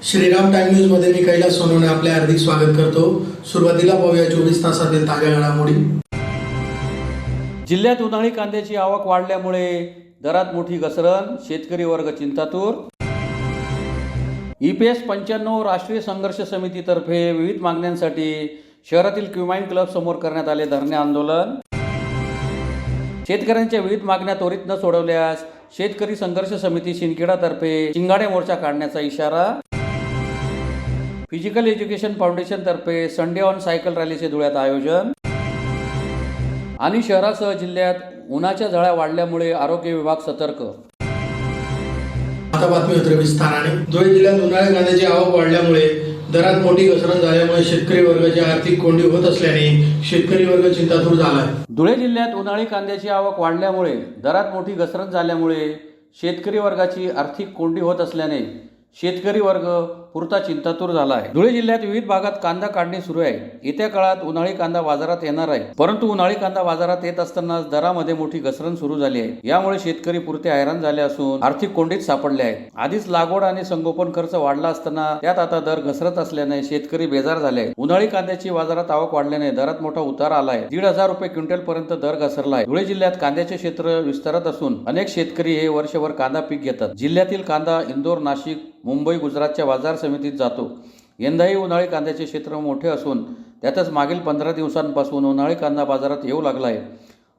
Shriram time news मध्ये मी कैलास सोनवणे आपले हार्दिक स्वागत करतो। सुरुवातीला पाहूया 24 तासातील ताज्या घडामोडी। जिल्ह्यात उन्हाळी कांद्याची आवक वाढल्यामुळे दरात मोठी घसरण, शेतकरी वर्ग चिंतातूर। EPS 95 राष्ट्रीय संघर्ष समितीतर्फे विविध मागण्यांसाठी शहरातील क्युमाइन क्लब समोर करण्यात आले धरणे आंदोलन। शेतकऱ्यांच्या विविध मागण्या त्वरित न सोडवल्यास शेतकरी संघर्ष समिती शिंदखेडातर्फे शिंगाडे मोर्चा काढण्याचा इशारा। फिजिकल एज्युकेशन फाउंडेशन तर्फे संडे ऑन सायकल रॅलीचे धुळ्यात आयोजन। आणि शहरासह जिल्ह्यात उन्हाच्या झळा वाढल्यामुळे आरोग्य विभाग सतर्क। आता बातमी होती विस्ताराने। धुळे जिल्ह्यात उन्हाळी कांद्याची आवक वाढल्यामुळे दरात मोठी घसरण झाल्यामुळे शेतकरी वर्गाची आर्थिक कोंडी होत असल्याने शेतकरी वर्ग चिंतातूर झाला आहे। धुळे जिल्ह्यात उन्हाळी कांद्याची आवक वाढल्यामुळे दरात मोठी घसरण झाल्यामुळे शेतकरी वर्गाची आर्थिक कोंडी होत असल्याने शेतकरी वर्ग पुरता चिंतातूर झाला आहे। धुळे जिल्ह्यात विविध भागात कांदा काढणी सुरू आहे। येत्या काळात उन्हाळी कांदा बाजारात येणार आहे, परंतु उन्हाळी कांदा बाजारात येत असतानाच दरामध्ये मोठी घसरण सुरू झाली आहे। यामुळे शेतकरी पुरते हैराण झाले असून आर्थिक कोंडीत सापडले आहेत। आधीच लागवड आणि संगोपन खर्च वाढला असताना त्यात आता दर घसरत असल्याने शेतकरी बेजार झाले आहेत। उन्हाळी कांद्याची बाजारात आवक वाढल्याने दरात मोठा उतार आला आहे। 1,500 रुपये क्विंटल पर्यंत दर घसरला आहे। धुळे जिल्ह्यात कांद्याचे क्षेत्र विस्तारत असून अनेक शेतकरी हे वर्षभर कांदा पीक घेतात। जिल्ह्यातील कांदा इंदोर, नाशिक, मुंबई, गुजरातच्या बाजार समितीत जातो। यंदाही उन्हाळी कांद्याचे क्षेत्र मोठे असून त्यातच मागील 15 दिवसांपासून उन्हाळी कांदा बाजारात येऊ लागला आहे।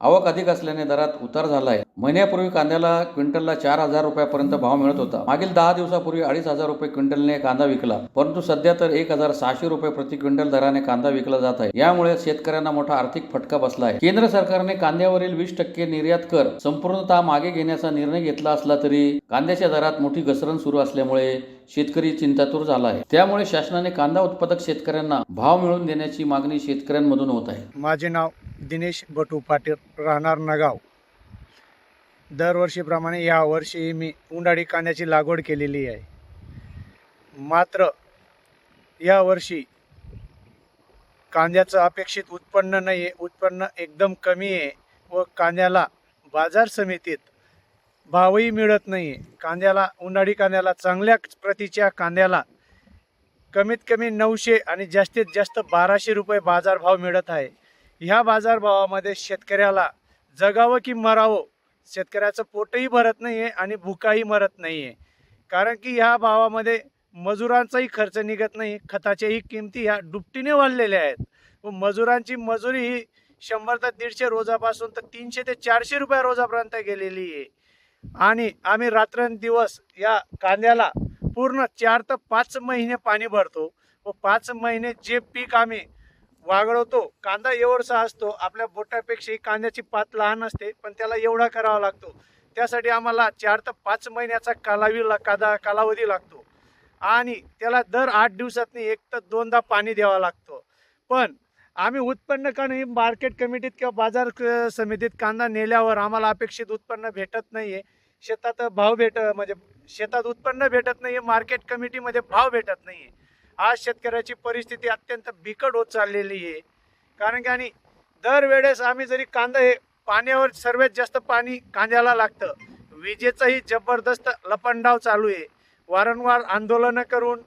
आवक अधिक असल्याने दरात उतार झाला आहे। महिन्यापूर्वी कांद्याला क्विंटलला 4,000 रुपयापर्यंत भाव मिळत होता। मागील 10 दिवसापूर्वी 2,500 रुपये क्विंटलने कांदा विकला, परंतु सध्या तर 1,600 रुपये प्रति क्विंटल दराने कांदा विकला जात आहे। यामुळे शेतकऱ्यांना मोठा आर्थिक फटका बसला आहे। केंद्र सरकारने कांद्यावरील 20% निर्यात कर संपूर्णतः मागे घेण्याचा निर्णय घेतला असला तरी कांद्याच्या दरात मोठी घसरण सुरू असल्यामुळे शेतकरी चिंतातूर झाला आहे। त्यामुळे शासनाने कांदा उत्पादक शेतकऱ्यांना भाव मिळवून देण्याची मागणी शेतकऱ्यांमधून होत आहे। माझे नाव दिनेश बटू पाटील, राहणार नगाव। दरवर्षीप्रमाणे यावर्षी मी उन्हाळी कांद्याची लागवड केलेली आहे। मात्र यावर्षी कांद्याचं अपेक्षित उत्पन्न नाही आहे, उत्पन्न एकदम कमी आहे व कांद्याला बाजार समितीत भावही मिळत नाही आहे। कांद्याला, उन्हाळी कांद्याला, चांगल्या प्रतीच्या कांद्याला कमीत कमी 900 आणि जास्तीत जास्त 1,200 रुपये बाजारभाव मिळत आहे। ह्या बाजारभावामध्ये शेतकऱ्याला जगावं की मरावं, शेतकऱ्याचं पोटही भरत नाही आहे आणि भुकाही मरत नाही आहे। कारण की ह्या भावामध्ये मजुरांचाही खर्च निघत नाही, खताच्याही किमती ह्या दुपटीने वाढलेल्या आहेत व मजुरांची मजुरी ही 100 ते 150 रोजापासून तर 300 ते 400 रुपये रोजापर्यंत गेलेली आहे। आणि आम्ही रात्रंदिवस या कांद्याला पूर्ण 4 ते 5 महिने पाणी भरतो व 5 महिने जे पीक आम्ही वागळवतो, कांदा एवढसा असतो, आपल्या बोटापेक्षाही कांद्याची पात लहान असते, पण त्याला एवढा करावा लागतो। त्यासाठी आम्हाला 4 ते 5 महिन्याचा कालावधी लागतो आणि त्याला दर 8 दिवसातनी 1 ते 2दा पाणी द्यावं लागतं। पण आम्ही उत्पन्न कारण मार्केट कमिटीत किंवा बाजार समितीत कांदा नेल्यावर आम्हाला अपेक्षित उत्पन्न भेटत नाही आहे। शेतात म्हणजे शेतात उत्पन्न भेटत नाही आहे, मार्केट कमिटीमध्ये भाव भेटत नाही आहे। आज शेतकऱ्याची परिस्थिती अत्यंत बिकट होत चाललेली आहे। कारण की आणि दरवेळेस आम्ही जरी कांदा, हे पाण्यावर सर्वात जास्त पाणी कांद्याला लागतं, विजेचाही जबरदस्त लपंडाव चालू आहे। वारंवार आंदोलनं करून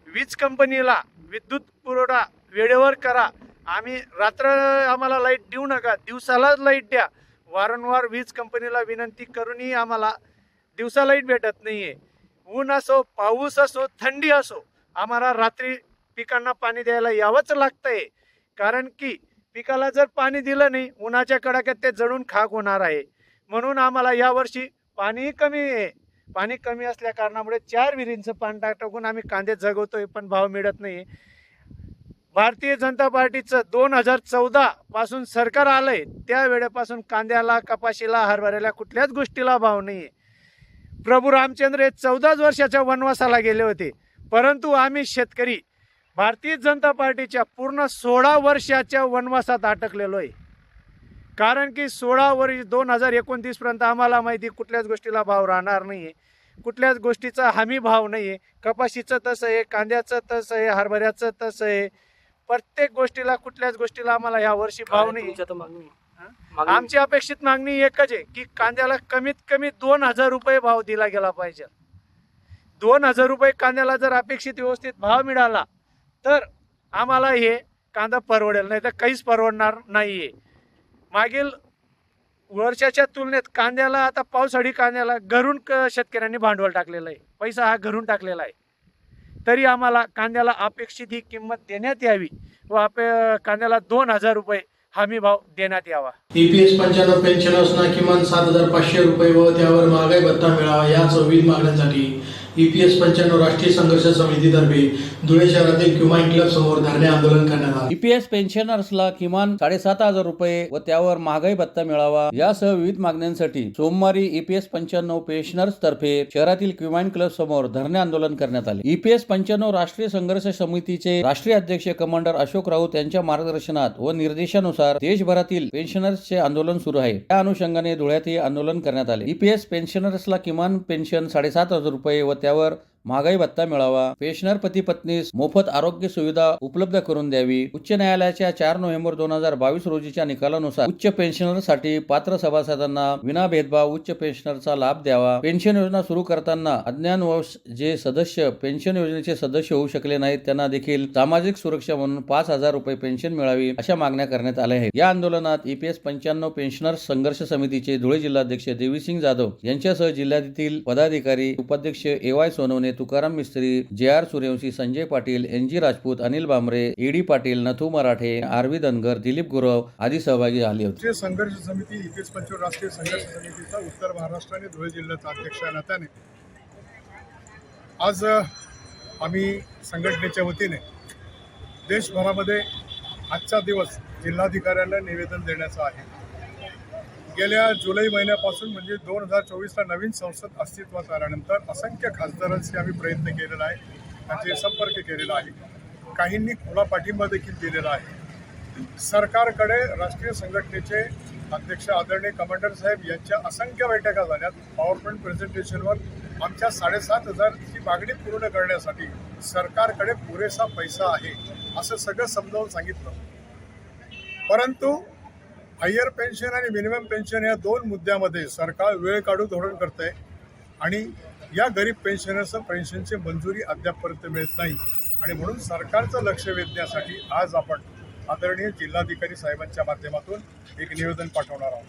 वीज कंपनीला विद्युत पुरवठा वेळेवर करा, आम्ही रात्र आम्हाला लाईट देऊ नका, दिवसाला लाईट द्या, वारंवार वीज कंपनीला विनंती करूनही आम्हाला दिवसा लाईट भेटत नाही आहे। ऊन असो, पाऊस असो, थंडी असो, आम्हाला रात्री पिकांना पाणी द्यायला यावंच लागतंय। कारण की पिकाला जर पाणी दिलं नाही, उन्हाच्या कडाक्यात ते जळून खाक होणार आहे। म्हणून आम्हाला यावर्षी पाणी कमी आहे। पाणी कमी असल्या कारणामुळे 4 विहिरींचं पाणी टाकून आम्ही कांदे जगवतोय, पण भाव मिळत नाही। भारतीय जनता पार्टीचं 2014 पासून सरकार आलंय, त्या वेळेपासून कांद्याला, कपाशीला, हरभऱ्याला कुठल्याच गोष्टीला भाव नाही आहे। प्रभू रामचंद्र हे 14 वर्षाच्या वनवासाला गेले होते, परंतु आम्ही शेतकरी भारतीय जनता पार्टीच्या पूर्ण 16 वर्षाच्या वनवासात अटकलेलो आहे। कारण की 16 वर्ष 2029 पर्यंत आम्हाला माहिती कुठल्याच गोष्टीला भाव राहणार नाही आहे, कुठल्याच गोष्टीचा हमी भाव नाही आहे। कपाशीचं तसं आहे, कांद्याचं तसं आहे, हरभऱ्याचं तसं आहे, प्रत्येक गोष्टीला, कुठल्याच गोष्टीला आम्हाला या वर्षी भाव नाही। आमची अपेक्षित मागणी एकच आहे की कांद्याला कमीत कमी 2,000 रुपये भाव दिला गेला पाहिजे। 2,000 रुपये कांद्याला जर अपेक्षित व्यवस्थित भाव मिळाला तर आम्हाला हे कांदा परवडेल, नाही तर काहीच परवडणार नाही आहे. मागील वर्षाच्या तुलनेत कांद्याला आता पावसाळी कांद्याला घरून शेतकऱ्यांनी भांडवल टाकलेलं आहे, पैसा हा घरून टाकलेला आहे. तरी आम्हाला कांद्याला अपेक्षित ही किंमत देण्यात यावी व कांद्याला 2,000 रुपये हमी भाव देण्यात यावा. EPS 95 पेन्शनर्सना किमान 7,500 रुपये व त्यावर महागाई भत्ता मिळावा याच विविध मागण्यांसाठी EPS 95 राष्ट्रीय संघर्ष समितीतर्फे धुळे शहरातील क्युमाइन क्लब समोर धरणे आंदोलन करण्यात आले. EPS पेन्शनर्सला किमान 7,500 रुपये व त्यावर महागाई भत्ता मिळावा यासह विविध मागण्यांसाठी सोमवारी EPS 95 पेन्शनर्स तर्फे शहरातील क्युमाइन क्लब समोर धरणे आंदोलन करण्यात आले. EPS 95 राष्ट्रीय संघर्ष समितीचे राष्ट्रीय अध्यक्ष कमांडर अशोक राऊत यांच्या मार्गदर्शनात व निर्देशानुसार देशभरातील पेन्शनर्सचे आंदोलन सुरू आहे. त्या अनुषंगाने धुळ्यातही आंदोलन करण्यात आले. EPS पेन्शनर्सला किमान पेन्शन 7,500 रुपये व त्यावर महागाई भत्ता मिळावा. पेन्शनर पती पत्नीस मोफत आरोग्य सुविधा उपलब्ध करून द्यावी. उच्च न्यायालयाच्या 4 नोव्हेंबर 2022 रोजीच्या निकालानुसार उच्च पेन्शनरसाठी पात्र सभासदांना विना भेदभाव उच्च पेन्शनरचा लाभ द्यावा. पेन्शन योजना सुरू करताना अज्ञानवश जे सदस्य पेन्शन योजनेचे सदस्य होऊ शकले नाहीत त्यांना देखील सामाजिक सुरक्षा म्हणून 5,000 रुपये पेन्शन मिळावी अशा मागण्या करण्यात आल्या आहेत. या आंदोलनात EPS 95 पेन्शनर्स संघर्ष समितीचे धुळे जिल्हाध्यक्ष देवीसिंग जाधव यांच्यासह जिल्ह्यातील पदाधिकारी उपाध्यक्ष AY सोनवणे, तुकाराम मिस्त्री, JR Suryavanshi, Sanjay Patil, NG Rajput, Anil Bambare, ED Patil, Nathu मराठे, RV धनगर, दिलीप गुरव आदी सहभागी झाले होते. राष्ट्रीय संघर्ष समिती EPS 95 राष्ट्रीय संघर्ष समितीचा उत्तर महाराष्ट्र आणि धुळे जिल्ह्याचा अध्यक्ष या नात्याने आज आम्ही संघटनेच्या वतीने देशभरामध्ये आजचा दिवस जिल्हाधिकाऱ्यांना निवेदन देण्याचा आहे. गेल्या जुलै महिन्यापासून म्हणजे 2024ला नवीन संसद अस्तित्वात आल्यानंतर असंख्य खासदारांशी आम्ही प्रयत्न केलेला आहे, त्यांचे संपर्क केलेला आहे, काहींनी खुला पाठिंबा देखील दिलेला आहे. सरकारकडे राष्ट्रीय संघटनेचे अध्यक्ष आदरणीय कमांडर साहेब यांच्या असंख्य बैठका झाल्यात. पॉवर पॉईंट प्रेझेंटेशनवर आमच्या 7,500ची मागणी पूर्ण करण्यासाठी सरकारकडे पुरेसा पैसा आहे असं सगळं समजावून सांगितलं. परंतु हायर पेन्शन आणि मिनिमम पेन्शन या 2 मुद्द्यामध्ये सरकार वेळ काढून धोरण करतंय आणि या गरीब पेन्शनर्सचं पेन्शनची मंजुरी अद्यापपर्यंत मिळत नाही. आणि म्हणून सरकारचं लक्ष वेधण्यासाठी आज आपण आदरणीय जिल्हाधिकारी साहेबांच्या माध्यमातून एक निवेदन पाठवणार आहोत.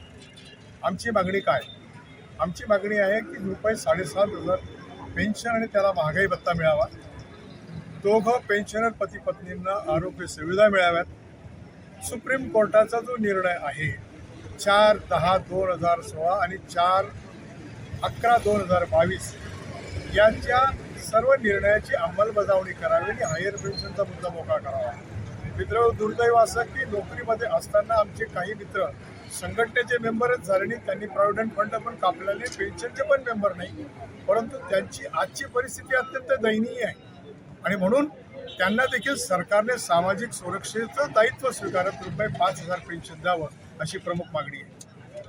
आमची मागणी काय? आमची मागणी आहे की रुपये 7,500 पेन्शन आणि त्याला महागाई भत्ता मिळावा. दोघं पेन्शनर पती पत्नींना आरोग्य सुविधा मिळाव्यात. सुप्रीम कोर्टाचा जो निर्णय आहे 4/10/2016 आणि 4/11/2022 यांच्या सर्व निर्णयाची अंमलबजावणी करावी आणि हायर पेन्शनचा मुद्दा मोकळा करावा. मित्र, दुर्दैव असं की नोकरीमध्ये असताना आमचे काही मित्र संघटनेचे मेंबरच झाले नाही, त्यांनी प्रॉव्हिडंट फंड पण कापलेले, पेन्शनचे पण मेंबर नाही, परंतु त्यांची आजची परिस्थिती अत्यंत दयनीय आहे आणि म्हणून त्यांना देखील सरकारने सामाजिक सुरक्षेचं दायित्व स्वीकारत रुपये 5,000 पेन्शन द्यावं अशी प्रमुख मागणी आहे.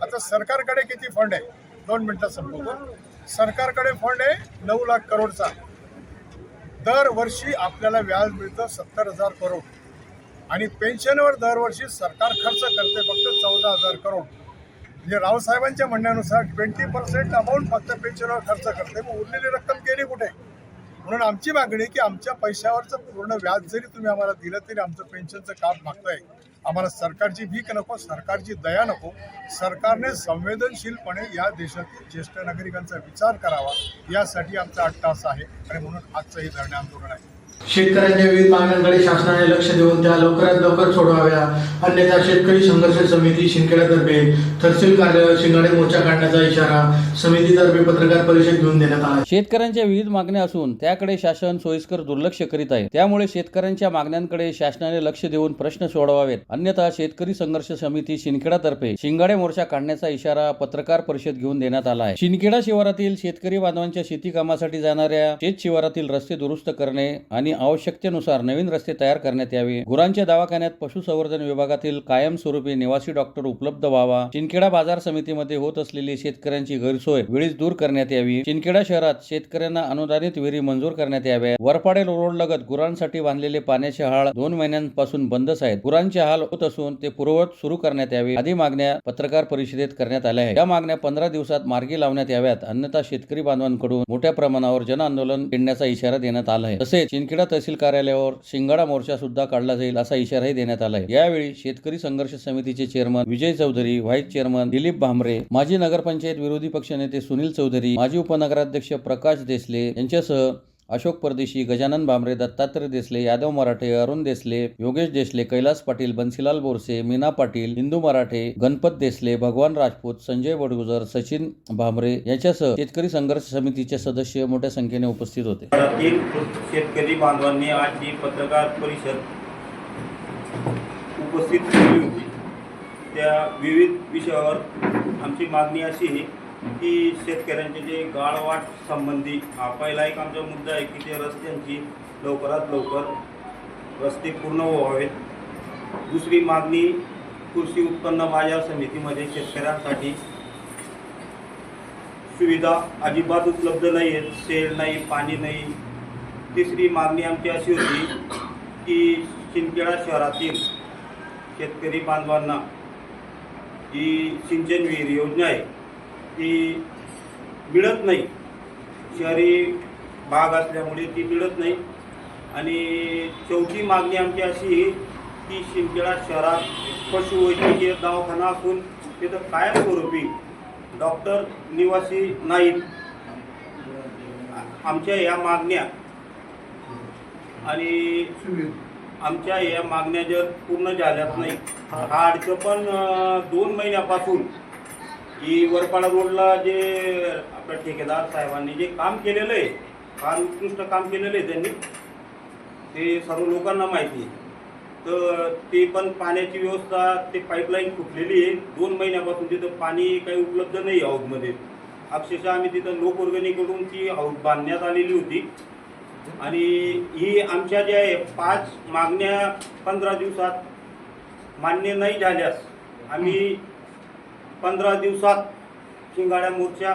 आता सरकारकडे किती फंड आहे? 2 मिनिटात संपवतो. सरकारकडे फंड आहे 9 लाख करोडचा. दरवर्षी आपल्याला व्याज मिळतं 70,000 करोड आणि पेन्शनवर दरवर्षी सरकार खर्च करते फक्त 14,000 करोड. म्हणजे रावसाहेबांच्या म्हणण्यानुसार 20% अमाऊंट फक्त पेन्शनवर खर्च करते, मग उरलेली रक्कम गेली कुठे? म्हणून आमची मागणी की आमच्या पैशावरचं पूर्ण व्याज जरी तुम्ही आम्हाला दिलं तरी आमचं पेन्शनचं काम मागतंय. आम्हाला सरकारची भीक नको, सरकारची दया नको. सरकारने संवेदनशीलपणे या देशातील ज्येष्ठ नागरिकांचा विचार करावा यासाठी आमचा अट्टास आहे आणि म्हणून आजचं हे धरणे आंदोलन आहे. शेतकऱ्यांच्या विविध मागण्यांकडे शासनाने लक्ष देऊन त्या लवकरात लवकर सोडवाव्या, अन्यथा शेतकरी संघर्ष समिती शिंदखेडातर्फे तहसील कार्यालयावर शिंगाडे मोर्चा काढण्याचा इशारा समितीतर्फे पत्रकार परिषद घेऊन देण्यात आला. शेतकऱ्यांच्या विविध मागण्या असून त्याकडे शासन सोयीस्कर दुर्लक्ष करीत आहे. त्यामुळे शेतकऱ्यांच्या मागण्यांकडे शासनाने लक्ष देऊन प्रश्न सोडवावेत, अन्यथा शेतकरी संघर्ष समिती शिंदखेडातर्फे शिंगाडे मोर्चा काढण्याचा इशारा पत्रकार परिषद घेऊन देण्यात आला आहे. शिंदखेडा शिवारातील शेतकरी बांधवांच्या शेती कामासाठी जाणाऱ्या शेत शिवारातील रस्ते दुरुस्त करणे आणि आणि आवश्यकतेनुसार नवीन रस्ते तयार करण्यात यावे. गुरांच्या दवाखान्यात पशुसंवर्धन विभागातील कायमस्वरूपी निवासी डॉक्टर उपलब्ध व्हावा. शिंदखेडा बाजार समितीमध्ये होत असलेली शेतकऱ्यांची गैरसोय वेळीच दूर करण्यात यावी. शिंदखेडा शहरात शेतकऱ्यांना अनुदानित विहिरी मंजूर करण्यात याव्या. वरपाडे रोड लगत गुरांसाठी बांधलेले पाण्याचे हाळ 2 महिन्यांपासून बंदच आहेत. गुरांचे हाल होत असून ते पूर्ववत सुरू करण्यात यावे. आदी मागण्या पत्रकार परिषदेत करण्यात आल्या आहेत. या मागण्या 15 दिवसात मार्गी लावण्यात याव्यात, अन्यथा शेतकरी बांधवांकडून मोठ्या प्रमाणावर जन आंदोलन छेडण्याचा इशारा देण्यात आला आहे. तसेच शिंदखेडा तहसील कार्यालयावर शिंगाडा मोर्चा सुद्धा काढला जाईल असा इशाराही देण्यात आला आहे. यावेळी शेतकरी संघर्ष समितीचे चेअरमन विजय चौधरी, व्हाईस चेअरमन दिलीप भांबरे, माजी नगरपंचायत विरोधी पक्षनेते सुनील चौधरी, माजी उपनगराध्यक्ष प्रकाश देसले यांच्यासह अशोक परदेशी, गजानन भांबरे, दत्तात्रय देसले, यादव मराठे, अरुण देसले, योगेश देसले, कैलास पाटील, बन्सीलाल बोरसे, मीना पाटील, हिंदू मराठे, गणपत देसले, भगवान राजपूत, संजय बडगुजर, सचिन भांबरे यांच्यासह शेतकरी संघर्ष समितीचे सदस्य मोठ्या संख्येने उपस्थित होते. शेतकरी बांधवांनी आज ही पत्रकार परिषद उपस्थित केली होती. त्या विविध विषयावर आमची मागणी अशी आहे की शेतकऱ्यांचे जे गाळवाट संबंधी पहिला एक आमचा मुद्दा आहे की ते रस्त्यांची लवकरात लवकर रस्ते पूर्ण व्हावेत. दुसरी मागणी कृषी उत्पन्न बाजार समितीमध्ये शेतकऱ्यांसाठी सुविधा अजिबात उपलब्ध नाही आहेत, सेल नाही, पाणी नाही. तिसरी मागणी आमची अशी होती की शिंदखेडा शहरातील शेतकरी बांधवांना जी सिंचन विहीर योजना आहे ती मिळत नाही. शहरी भाग असल्यामुळे ती मिळत नाही. आणि चौथी मागणी आमची अशी आहे की शिंदखेडा शहरात पशुवैद्यकीय दवाखाना असून तिथं कायमस्वरूपी डॉक्टर निवासी नाहीत. आमच्या या मागण्या आणि आमच्या या मागण्या जर पूर्ण झाल्यात नाही, हा अडचण पण 2 महिन्यापासून ही वरपाडा रोडला जे आपल्या ठेकेदार साहेबांनी जे काम केलेलं आहे, फार उत्कृष्ट काम केलेलं आहे त्यांनी, ते सर्व लोकांना माहिती आहे. तर ते पण पाण्याची व्यवस्था, ते पाईपलाईन फुटलेली आहे. 2 महिन्यापासून तिथं पाणी काही उपलब्ध नाही हौदमध्ये. अक्षरशः आम्ही तिथं लोकवर्गणीकडून ती हौद बांधण्यात आलेली होती. आणि ही आमच्या ज्या 5 मागण्या 15 दिवसात मान्य नाही झाल्यास आम्ही 15 दिवसात शिंगाडा मोर्चा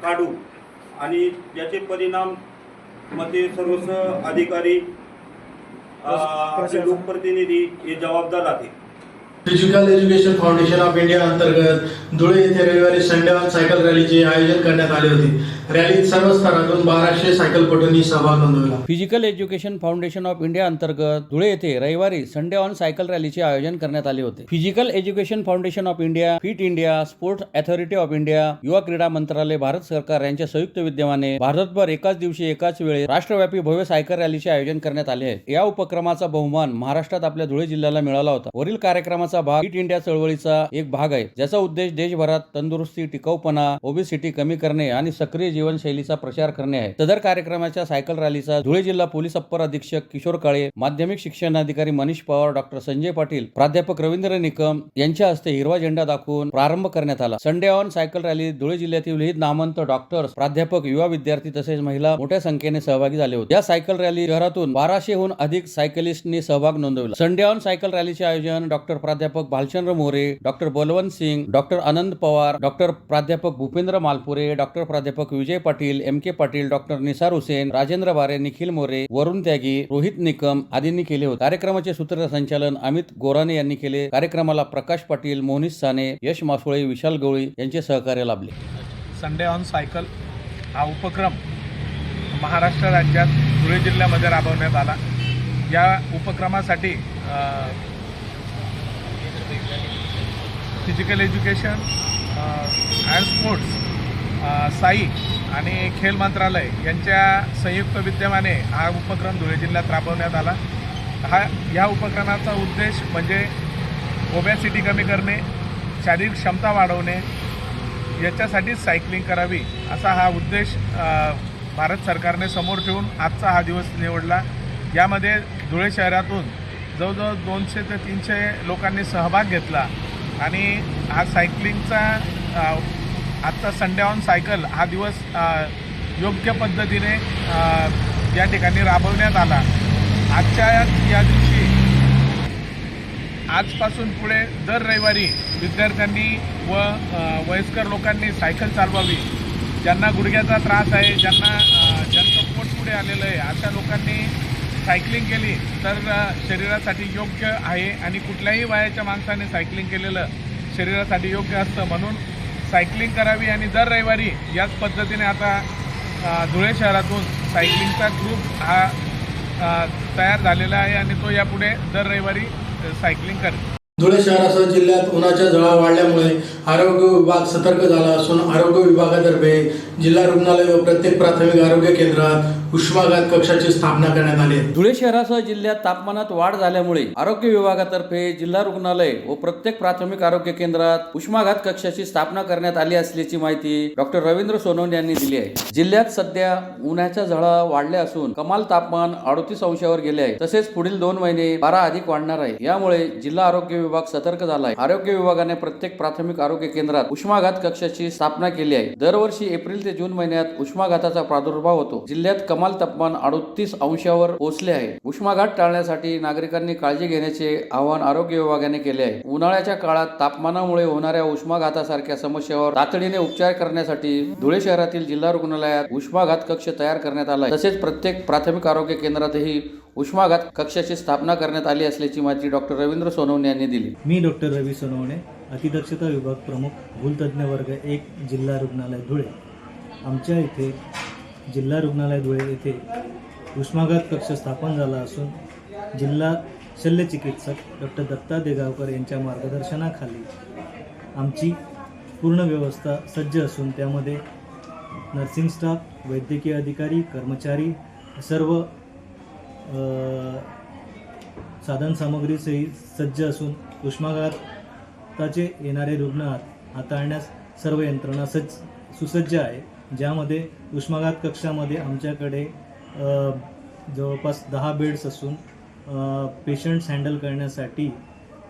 काढू आणि ज्याचे परिणाम मध्ये सर्वच अधिकारी लोकप्रतिनिधी हे जबाबदार राहतील. Physical education foundation of India अंतर्गत धुळे येथे रविवारी संडे ऑन सायकल रॅलीचे आयोजन करण्यात आले होते. रॅलीत सर्व स्तरातून 1200 सायकलपटूंनी सहभाग नोंदवला. Physical education foundation of India अंतर्गत धुळे येथे रविवारी संडे ऑन सायकल रॅलीचे आयोजन करण्यात आले होते. Physical education foundation of India, fit India, sports authority of India, युवा क्रीडा मंत्रालय, भारत सरकार यांच्या संयुक्त विद्यमाने भारतभर एकाच दिवशी एकाच वेळी राष्ट्रव्यापी भव्य सायकल रॅलीचे आयोजन करण्यात आले आहे. या उपक्रमाचा बहुमान महाराष्ट्रात आपल्या धुळे जिल्ह्याला मिळाला होता. वरील कार्यक्रमाचा भाग फिट इंडिया चळवळीचा एक भाग आहे, ज्याचा उद्देश देशभरात तंदुरुस्ती, टिकाऊपणा, ओबेसिटी कमी करणे आणि सक्रिय जीवनशैलीचा प्रचार करणे आहे. सदर कार्यक्रमाच्या सायकल रॅलीचा धुळे जिल्हा पोलीस अप्पर अधीक्षक किशोर काळे, माध्यमिक शिक्षण अधिकारी मनीष पवार, डॉक्टर संजय पाटील, प्राध्यापक रवींद्र निकम यांच्या हस्ते हिरवा झेंडा दाखवून प्रारंभ करण्यात आला. Sunday on cycle rally Dhule जिल्ह्यातील विविध नामवंत डॉक्टर्स, प्राध्यापक, युवा विद्यार्थी तसेच महिला मोठ्या संख्येने सहभागी झाले होते. या सायकल रॅली शहरातून 1200हून अधिक सायकलिस्टनी सहभाग नोंदवला. संडे ऑन सायकल रॅलीचे आयोजन डॉक्टर प्राध्यापक भालचंद्र मोरे, डॉक्टर बलवंत सिंग, डॉक्टर आनंद पवार, डॉक्टर प्राध्यापक भूपेंद्र मालपुरे, डॉक्टर प्राध्यापक विजय पाटील, एम के पाटील, डॉक्टर निसार हुसेन, राजेंद्र बारे, निखिल मोरे, वरुण त्यागी, रोहित निकम आदींनी केले होते. कार्यक्रमाचे सूत्रसंचालन अमित गोराने यांनी केले. कार्यक्रमाला प्रकाश पाटील, मोहनीश साने, यश मासोळे, विशाल गवळी यांचे सहकार्य लाभले. संडे ऑन सायकल हा उपक्रम महाराष्ट्र राज्यात धुळे जिल्ह्यामध्ये राबवण्यात आला. या उपक्रमासाठी physical education and sports, Sai आणि खेल मंत्रालय यांच्या संयुक्त विद्यमाने हा उपक्रम धुळे जिल्ह्यात राबवण्यात आला. ह्या उपक्रमाचा उद्देश म्हणजे ओबेसिटी कमी करणे, शारीरिक क्षमता वाढवणे, याच्यासाठी सायकलिंग करावी असा हा उद्देश भारत सरकारने समोर ठेवून आजचा हा दिवस निवडला. यामध्ये धुळे शहरातून जवळजवळ 200 ते 300 लोकांनी सहभाग घेतला आणि हा सायकलिंगचा आजचा संडे ऑन सायकल हा दिवस योग्य पद्धतीने या ठिकाणी राबवण्यात आला. आजच्या या दिवशी आजपासून पुढे दर रविवारी विद्यार्थ्यांनी व वयस्कर लोकांनी सायकल चालवावी. ज्यांना गुडघ्याचा त्रास आहे, ज्यांचं पोट पुढे आलेलं आहे, अशा लोकांनी सायकलिंग केली तर शरीरासाठी योग्य आहे आणि कुठल्याही वयाच्या माणसाने सायकलिंग केलेलं शरीरासाठी योग्य असतं. म्हणून सायकलिंग करावी आणि दर रविवारी याच पद्धतीने आता धुळे शहरातून सायकलिंगचा ग्रुप हा तयार झालेला आहे आणि तो यापुढे दर रविवारी सायकलिंग करेल. धुळे शहरासह जिल्ह्यात उन्हाच्या झळा वाढल्यामुळे आरोग्य विभाग सतर्क झाला असून आरोग्य विभागातर्फे जिल्हा रुग्णालय व प्रत्येक प्राथमिक आरोग्य केंद्रात उष्माघात कक्षाची स्थापना करण्यात आली आहे. धुळे शहरासह जिल्ह्यात तापमानात वाढ झाल्यामुळे आरोग्य विभागातर्फे जिल्हा रुग्णालय व प्रत्येक प्राथमिक आरोग्य केंद्रात उष्माघात कक्षाची स्थापना करण्यात आली असल्याची माहिती डॉक्टर रवींद्र सोनवणे यांनी दिली आहे. जिल्ह्यात सध्या उन्हाच्या झळा वाढल्या असून कमाल तापमान 38 अंशावर गेले आहे. तसेच पुढील 2 महिने पारा अधिक वाढणार आहे. यामुळे जिल्हा आरोग्य विभाग सतर्क झाला आहे. आरोग्य विभागाने प्रत्येक प्राथमिक आरोग्य केंद्रात उष्माघात कक्षाची स्थापना केली आहे. दरवर्षी एप्रिल ते जून महिन्यात उष्माघाताचा प्रादुर्भाव होतो. जिल्ह्यात कमाल तापमान 38 अंशावर पोहोचले आहे. उष्माघात टाळण्यासाठी नागरिकांनी काळजी घेण्याचे आवाहन आरोग्य विभागाने केले आहे. उन्हाळ्याच्या काळात तापमानामुळे होणाऱ्या उष्माघातासारख्या समस्येवर तातडीने उपचार करण्यासाठी धुळे शहरातील जिल्हा रुग्णालयात उष्माघात कक्ष तयार करण्यात आला आहे. तसेच प्रत्येक प्राथमिक आरोग्य केंद्रातही उष्माघात कक्षाची स्थापना करण्यात आली असल्याची माहिती डॉक्टर रवींद्र सोनवणे यांनी दिली. मी डॉक्टर रवी सोनवणे, अतिदक्षता विभाग प्रमुख, भूलतज्ञ वर्ग 1, जिल्हा रुग्णालय धुळे. आमच्या इथे जिल्हा रुग्णालय धुळे येथे उष्माघात कक्ष स्थापन झाला असून जिल्हा शल्यचिकित्सक डॉक्टर दत्ता देगावकर यांच्या मार्गदर्शनाखाली आमची पूर्ण व्यवस्था सज्ज असून त्यामध्ये नर्सिंग स्टाफ, वैद्यकीय अधिकारी, कर्मचारी सर्व साधनसामग्रीसहित सज्ज असून उष्माघाताचे येणारे रुग्ण हाताळण्यास सर्व यंत्रणा सुसज्ज आहे. ज्यामध्ये उष्माघात कक्षामध्ये आमच्याकडे जवळपास 10 बेड्स असून पेशंट्स हँडल करण्यासाठी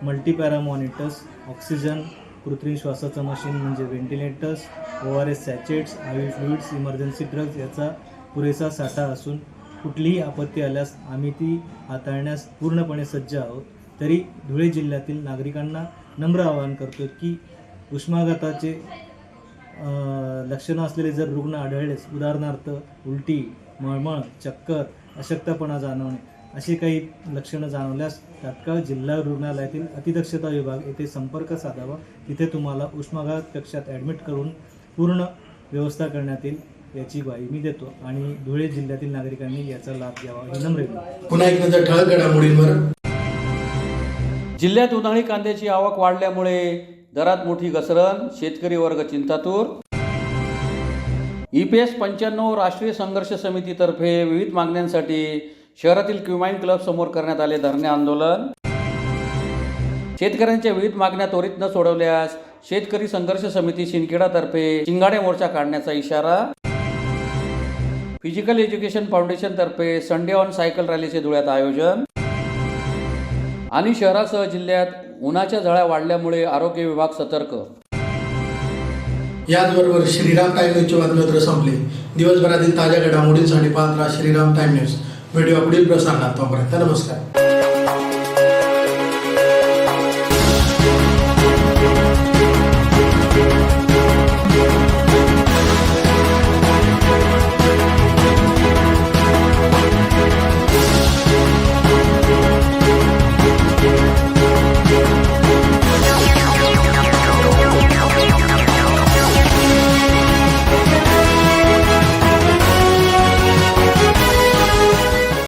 मल्टीपॅरा मॉनिटर्स, ऑक्सिजन, कृत्रिम श्वासाचं मशीन म्हणजे ventilators, ORS सॅचेट्स, IV fluids, emergency drugs याचा पुरेसा साठा असून कुठलीही आपत्ती आल्यास आम्ही ती हाताळण्यास पूर्णपणे सज्ज आहोत. तरी धुळे जिल्ह्यातील नागरिकांना नम्र आवाहन करतो की उष्माघाताचे लक्षणं असलेले जर रुग्ण आढळलेच, उदाहरणार्थ उलटी, मळमळ, चक्कर, अशक्तपणा जाणवणे अशी काही लक्षणं जाणवल्यास तात्काळ जिल्हा रुग्णालयातील अतिदक्षता विभाग येथे संपर्क साधावा. तिथे तुम्हाला उष्माघात कक्षात ॲडमिट करून पूर्ण व्यवस्था करण्यात येईल याची ग्वाही मी देतो आणि धुळे जिल्ह्यातील नागरिकांनी याचा लाभ घ्यावा ही नम्र विनंती. पुन्हा एक नजर ठळक घडामोडींवर. जिल्ह्यात उन्हाळी कांद्याची आवक वाढल्यामुळे दरात मोठी घसरण, शेतकरी वर्ग चिंतातूर. EPS 95 राष्ट्रीय संघर्ष समितीतर्फे विविध मागण्यांसाठी शहरातील क्युमाइन क्लब समोर करण्यात आले धरणे आंदोलन. शेतकऱ्यांच्या विविध मागण्या त्वरित न सोडवल्यास शेतकरी संघर्ष समिती शिंदखेडातर्फे शिंगाडे मोर्चा काढण्याचा इशारा. फिजिकल एज्युकेशन फाउंडेशन तर्फे संडे ऑन सायकल रॅलीचे धुळ्यात आयोजन. आणि शहरासह जिल्ह्यात उन्हाच्या झळा वाढल्यामुळे आरोग्य विभाग सतर्क. याचबरोबर श्रीराम टाइम न्यूजची बातमीपत्र संपली. दिवसभरातील ताज्या घडामोडींसाठी पाहत राहा श्रीराम टाइम न्यूज. व्हिडिओ पुढील प्रसारणात. तोपर्यंत नमस्कार.